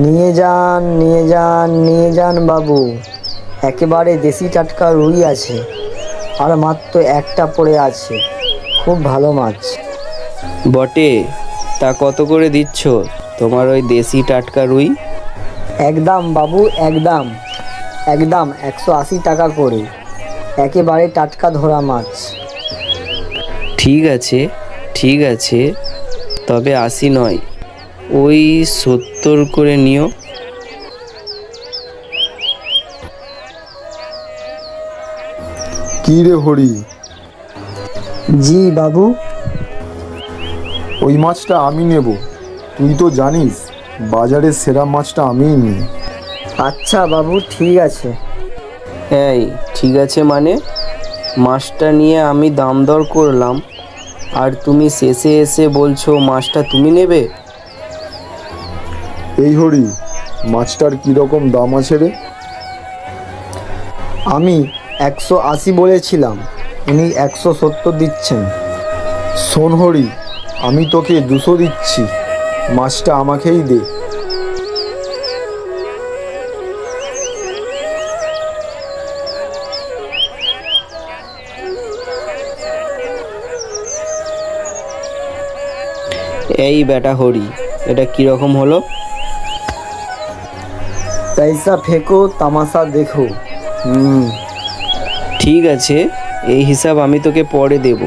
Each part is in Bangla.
নিয়ে যান, নিয়ে যান, নিয়ে যান বাবু। একেবারে দেশি টাটকা রুই আছে, আর মাত্র একটা পড়ে আছে। খুব ভালো মাছ। বটে, তা কত করে দিচ্ছ তোমার ওই দেশি টাটকা রুই? একদম বাবু, একদম একদম 180 টাকা করে। একেবারে টাটকা ধরা মাছ। ঠিক আছে, ঠিক আছে, তবে 80 নয়, ওই 70 করে নিও। কি রে হরি, জি বাবু। ওই মাছটা আমি নেব। তুই তো জানিস বাজারের সেরা মাছটা আমিই নিই। আচ্ছা বাবু, ঠিক আছে। এই ঠিক আছে মানে? মাছটা নিয়ে আমি দাম দর করলাম, আর তুমি শেষে এসে বলছো মাছটা তুমি নেবে? এই হরি, মাছটার কীরকম দাম আছে রে? আমি 180 বলেছিলাম, উনি 170 দিচ্ছেন। শোন হরি, আমি তোকে 200 দিচ্ছি, মাছটা আমাকেই দে। এই বেটা হরি, এটা কীরকম হলো? পয়সা ফেঁকো, তামাশা দেখো। ঠিক আছে, এই হিসাব আমি তোকে পরে দেব।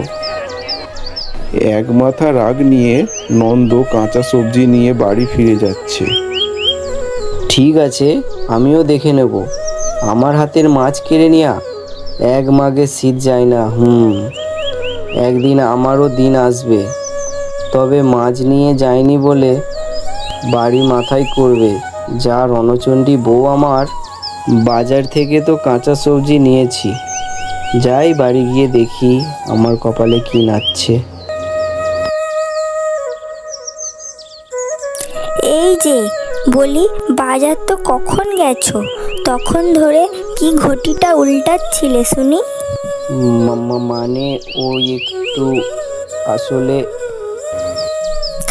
এক মাথা রাগ নিয়ে নন্দ কাঁচা সবজি নিয়ে বাড়ি ফিরে যাচ্ছে। ঠিক আছে, আমিও দেখে নেব। আমার হাতের মাছ কেড়ে নেয়া এক মাঘে শীত যায় না। একদিন আমারও দিন আসবে। তবে মাছ নিয়ে যায়নি বলে বাড়ি মাথায় করবে যা রণচণ্ডী বউ আমার। বাজার থেকে তো কাঁচা সবজি নিয়েছি, যাই বাড়ি গিয়ে দেখি আমার কপালে কি নাচছে। এই যে বলি, বাজার তো কখন গেছো? তখন ধরে কি ঘটিটা উল্টাচ্ছিলে শুনি? মানে ওই একটু, আসলে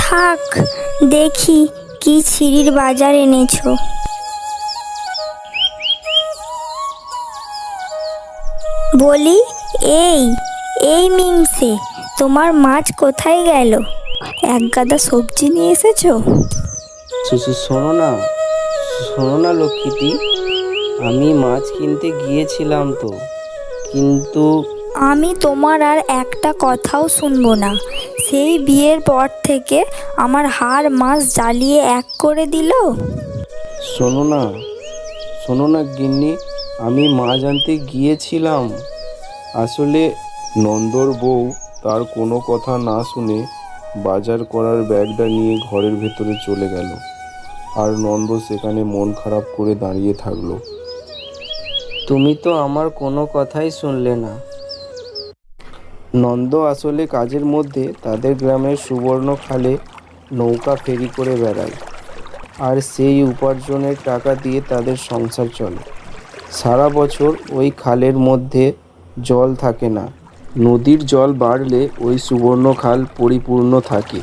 থাক, দেখি কি ছিঁড়ির বাজার এনেছো। বলি, এই এই মিংসে, তোমার মাছ কোথায় গেল? এক গাদা সবজি নিয়ে এসেছো? শোনো না, শোনো না লক্ষ্মীটি, আমি মাছ কিনতে গিয়েছিলাম তো, কিন্তু আমি তোমার আর একটা কথাও শুনবো না। সেই বিয়ের পর থেকে আমার হাড় মাছ জ্বালিয়ে এক করে দিল। শোনো না, শোনো না গিন্নি, আমি মাছ আনতে গিয়েছিলাম। আসলে নন্দর বউ তার কোনো কথা না শুনে বাজার করার ব্যাগটা নিয়ে ঘরের ভেতরে চলে গেল, আর নন্দ সেখানে মন খারাপ করে দাঁড়িয়ে থাকলো। তুমি তো আমার কোনো কথাই শুনলে না। নন্দ আসলে কাজের মধ্যে তাদের গ্রামের সুবর্ণ খালে নৌকা ফেরি করে বেড়ায়, আর সেই উপার্জনের টাকা দিয়ে তাদের সংসার চলে। সারা বছর ওই খালের মধ্যে জল থাকে না। নদীর জল বাড়লে ওই সুবর্ণ খাল পরিপূর্ণ থাকে,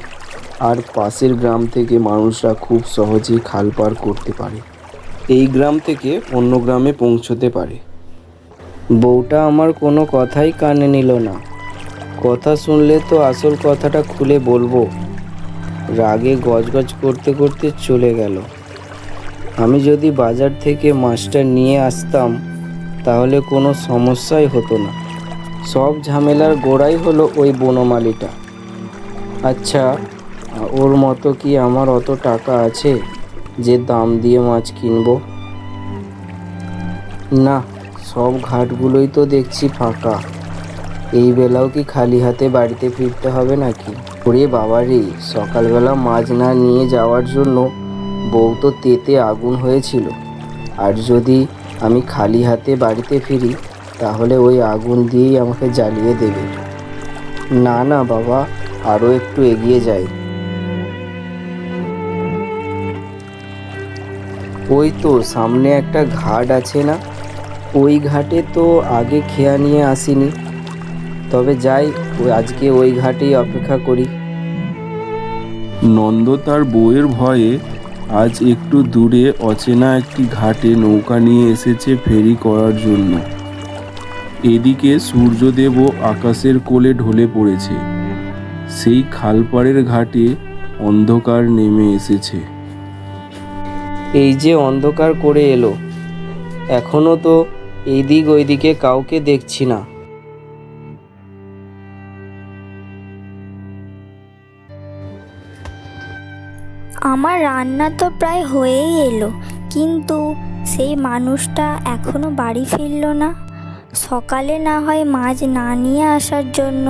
আর পাশের গ্রাম থেকে মানুষরা খুব সহজেই খাল পার করতে পারে, এই গ্রাম থেকে অন্য গ্রামে পৌঁছতে পারে। বউটা আমার কোনো কথাই কানে নিল না। কথা শুনলে তো আসল কথাটা খুলে বলবো। রাগে গজগজ করতে করতে চলে গেল। আমি যদি বাজার থেকে মাছটা নিয়ে আসতাম তাহলে কোনো সমস্যাই হতো না। সব ঝামেলার গোড়াই হলো ওই বনমালীটা। আচ্ছা, ওর মতো কি আমার অত টাকা আছে যে দাম দিয়ে মাছ কিনবো? না, সব ঘাটগুলোই তো দেখছি ফাঁকা। এই বেলাও কি খালি হাতে বাড়িতে ফিরতে হবে নাকি? ওরে বাবারে, সকালবেলা মাছ না নিয়ে যাওয়ার জন্য বউ তো তেতে আগুন হয়েছিল, আর যদি আমি খালি হাতে বাড়িতে ফিরি তাহলে ওই আগুন দিয়েই আমাকে জ্বালিয়ে দেবে। না না বাবা, আরও একটু এগিয়ে যাই। ওই তো সামনে একটা ঘাট আছে না? ওই ঘাটে তো আগে খেয়া নিয়ে আসিনি। তবে যাই, আজকে ওই ঘাটেই অপেক্ষা করি। নন্দ তার বউয়ের ভয়ে আজ একটু দূরে অচেনা একটি ঘাটে নৌকা নিয়ে এসেছে ফেরি করার জন্য। এদিকে সূর্যদেবও আকাশের কোলে ঢলে পড়েছে। সেই খালপাড়ের ঘাটে অন্ধকার নেমে এসেছে। এই যে অন্ধকার করে এলো, এখনো তো এইদিক ওইদিকে কাউকে দেখছি না। আমার রান্না তো প্রায় হয়েই এলো, কিন্তু সেই মানুষটা এখনো বাড়ি ফিরলো না। সকালে না হয় মাছ না নিয়ে আসার জন্য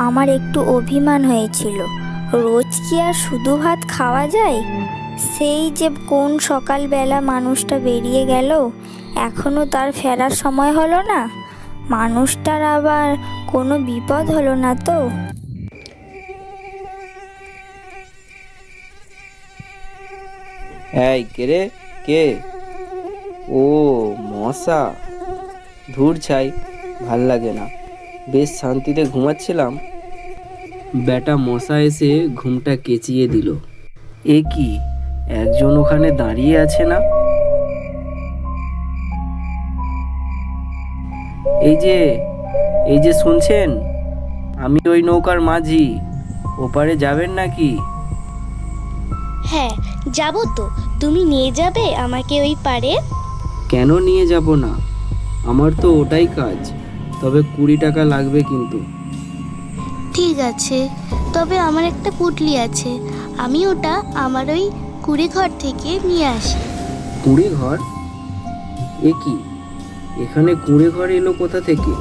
আমার একটু অভিমান হয়েছিল। রোজ কি আর শুধু ভাত খাওয়া যায়? সেই যে কোন সকালবেলা মানুষটা বেরিয়ে গেল, এখনো তার ফেরার সময় হলো না। মানুষটার আবার কোনো বিপদ হলো না তো? এই কে রে, কে? ও মশা, ধুর ছাই, ভাল লাগে না। বেশ শান্তিতে ঘুমাচ্ছিলাম, বেটা মশা এসে ঘুমটা কেচিয়ে দিল। এ কি, একজন ওখানে দাঁড়িয়ে আছে না? এই যে শুনছেন, আমি ওই নৌকার মাঝি, ওপারে যাবেন নাকি? হ্যাঁ, যাব তো। তুমি নিয়ে যাবে আমাকে ওই পারে? কেন নিয়ে যাব না, আমার তো ওটাই কাজ। তবে 20 টাকা লাগবে কিন্তু। ঠিক আছে, তবে আমার একটা পুটলি আছে, আমি ওটা আমার ওই কুড়ে ঘর থেকে নিয়ে আসি। কুঁড়ে ঘর? এ কি, এখানে কুঁড়ে ঘর এলো কোথা থেকে?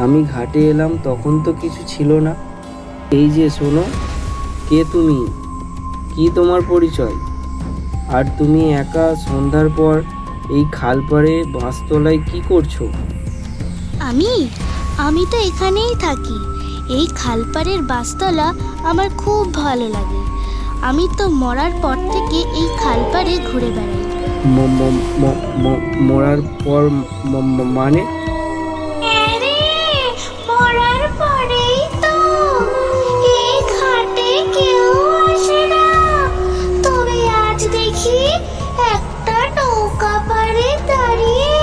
আমি ঘাটে এলাম তখন তো কিছু ছিল না। এই যে শোনো, কে তুমি? কি তোমার পরিচয়? আর তুমি একা সন্ধ্যার পর এই খালপাড়ে বাঁশতলায় কি করছো? আমি তো এখানেই থাকি। এই খালপাড়ের বাসতলা আমার খুব ভালো লাগে। আমি তো মরার পর থেকে এই খালপাড়ে ঘুরে বেড়াই। মরার পর মানে? মরার পরেই তো এই ঘাটে কেউ আসে না, তবে আজ দেখি একটা নৌকা পাড়ে দাঁড়িয়ে,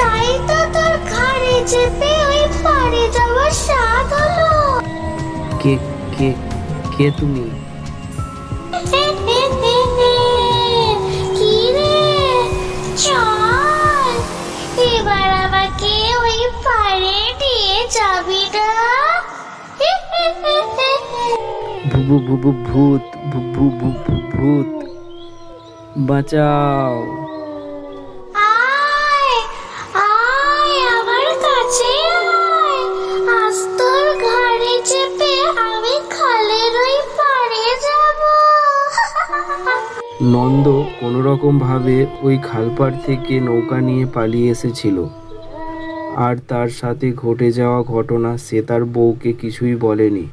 তাই তো তোর ঘাড়ে চেপে ওই পাড়ে যাওয়ার স্বাদ হলো। কে কে কে তুমি? কি রে, চল এবার আমাকে ওই পাড়ে নিয়ে যাবি না? ভূত, ভূত, বাঁচাও। আয় আয় আমার কাছে আয়, আজ তোর ঘাড়ে চেপে আমি খালের ওই পাড়ে যাব। নন্দ কোনোরকম ভাবে ওই খালপাড় থেকে নৌকা নিয়ে পালিয়ে এসেছিল। আর তার সাথে ঘটে যাওয়া ঘটনা সে তার বউকে কিছুই বলেনি।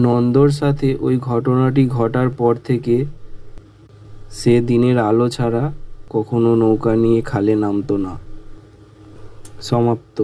নন্দর সাথে ওই ঘটনাটি ঘটার পর থেকে সে দিনের আলো ছাড়া কখনো নৌকা নিয়ে খালে নামতো না। সমাপ্ত।